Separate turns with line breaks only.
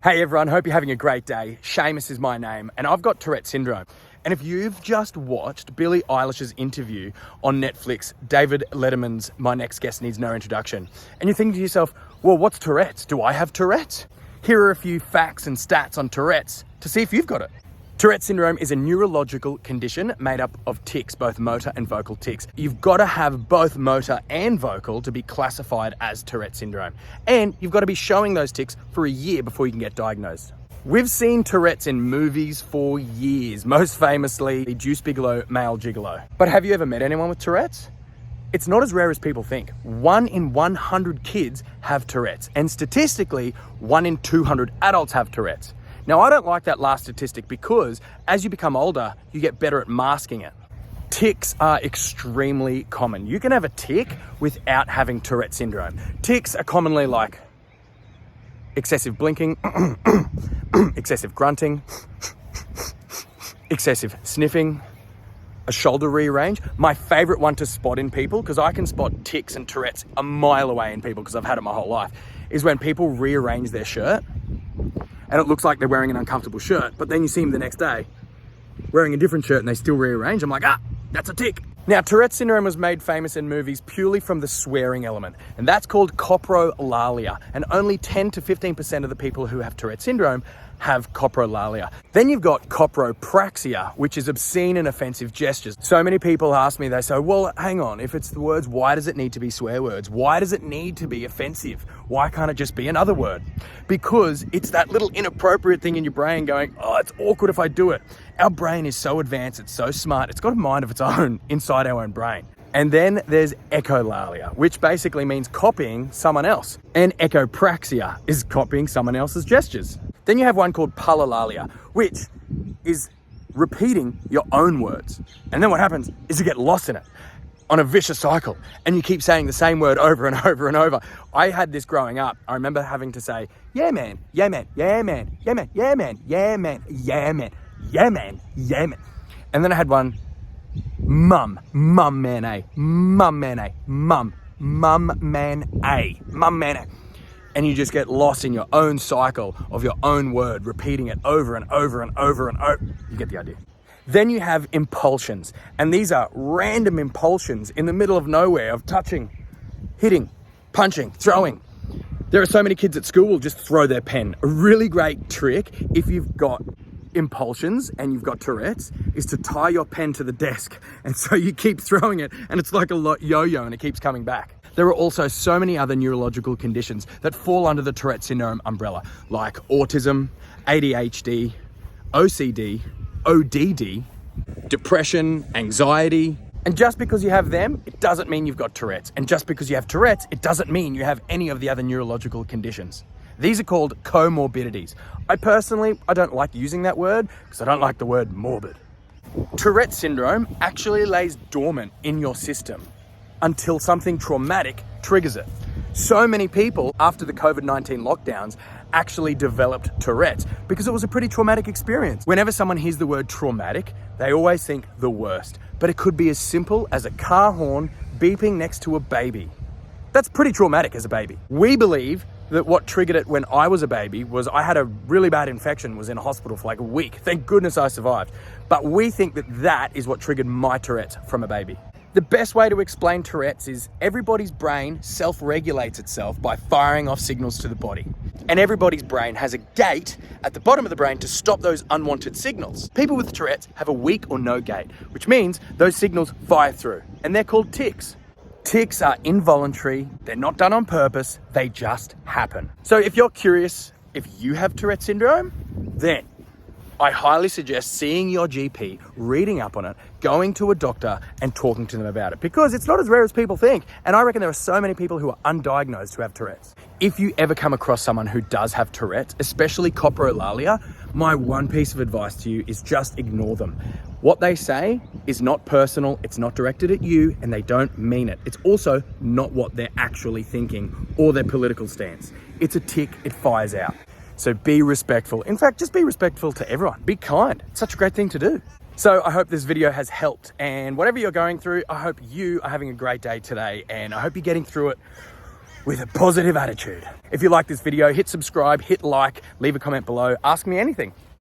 Hey everyone, hope you're having a great day. Seamus is my name, and I've got Tourette Syndrome. And if you've just watched Billie Eilish's interview on Netflix, David Letterman's My Next Guest Needs No Introduction, and you're thinking to yourself, well, what's Tourette's? Do I have Tourette's? Here are a few facts and stats on Tourette's to see if you've got it. Tourette syndrome is a neurological condition made up of tics, both motor and vocal tics. You've got to have both motor and vocal to be classified as Tourette syndrome. And you've got to be showing those tics for a year before you can get diagnosed. We've seen Tourette's in movies for years, most famously the Deuce Bigalow Male Gigolo. But have you ever met anyone with Tourette's? It's not as rare as people think. 1 in 100 kids have Tourette's, and statistically, 1 in 200 adults have Tourette's. Now, I don't like that last statistic because as you become older, you get better at masking it. Tics are extremely common. You can have a tic without having Tourette syndrome. Tics are commonly like excessive blinking, excessive grunting, excessive sniffing, a shoulder rearrange. My favorite one to spot in people, because I can spot tics and Tourette's a mile away in people because I've had it my whole life, is when people rearrange their shirt. And it looks like they're wearing an uncomfortable shirt, but then you see them the next day wearing a different shirt and they still rearrange. I'm like, that's a tic. Now, Tourette syndrome was made famous in movies purely from the swearing element, and that's called coprolalia. And only 10 to 15% of the people who have Tourette syndrome have coprolalia. Then you've got copropraxia, which is obscene and offensive gestures. So many people ask me, they say, well, hang on, if it's the words, why does it need to be swear words? Why does it need to be offensive? Why can't it just be another word? Because it's that little inappropriate thing in your brain going, oh, it's awkward if I do it. Our brain is so advanced, it's so smart, it's got a mind of its own inside our own brain. And then there's echolalia, which basically means copying someone else. And echopraxia is copying someone else's gestures. Then you have one called palalalia, which is repeating your own words. And then what happens is you get lost in it on a vicious cycle, and you keep saying the same word over and over and over. I had this growing up. I remember having to say, yeah, man, yeah, man, yeah, man, yeah, man, yeah, man, yeah, man, yeah, man, yeah, man, yeah, man. And then I had one, mum, man, a, mum, man, a, mum, man, a, mum, man, a. And you just get lost in your own cycle of your own word, repeating it over and over and over and over. You get the idea. Then you have impulsions, and these are random impulsions in the middle of nowhere of touching, hitting, punching, throwing. There are so many kids at school who just throw their pen. A really great trick if you've got impulsions and you've got Tourette's is to tie your pen to the desk, and so you keep throwing it and it's like a yo-yo and it keeps coming back. There are also so many other neurological conditions that fall under the Tourette syndrome umbrella, like autism, ADHD, OCD, ODD, depression, anxiety. And just because you have them, it doesn't mean you've got Tourette's. And just because you have Tourette's, it doesn't mean you have any of the other neurological conditions. These are called comorbidities. I don't like using that word because I don't like the word morbid. Tourette syndrome actually lays dormant in your system until something traumatic triggers it. So many people after the COVID-19 lockdowns actually developed Tourette's because it was a pretty traumatic experience. Whenever someone hears the word traumatic, they always think the worst, but it could be as simple as a car horn beeping next to a baby. That's pretty traumatic as a baby. We believe that what triggered it when I was a baby was I had a really bad infection, was in a hospital for like a week. Thank goodness I survived. But we think that that is what triggered my Tourette's from a baby. The best way to explain Tourette's is everybody's brain self-regulates itself by firing off signals to the body. And everybody's brain has a gate at the bottom of the brain to stop those unwanted signals. People with Tourette's have a weak or no gate, which means those signals fire through, and they're called tics. Tics are involuntary, they're not done on purpose, they just happen. So if you're curious if you have Tourette syndrome, then I highly suggest seeing your GP, reading up on it, going to a doctor and talking to them about it, because it's not as rare as people think. And I reckon there are so many people who are undiagnosed who have Tourette's. If you ever come across someone who does have Tourette's, especially coprolalia, my one piece of advice to you is just ignore them. What they say is not personal, it's not directed at you, and they don't mean it. It's also not what they're actually thinking or their political stance. It's a tic, it fires out. So be respectful. In fact, just be respectful to everyone. Be kind. It's such a great thing to do. So I hope this video has helped, and whatever you're going through, I hope you are having a great day today, and I hope you're getting through it with a positive attitude. If you like this video, hit subscribe, hit like, leave a comment below, ask me anything.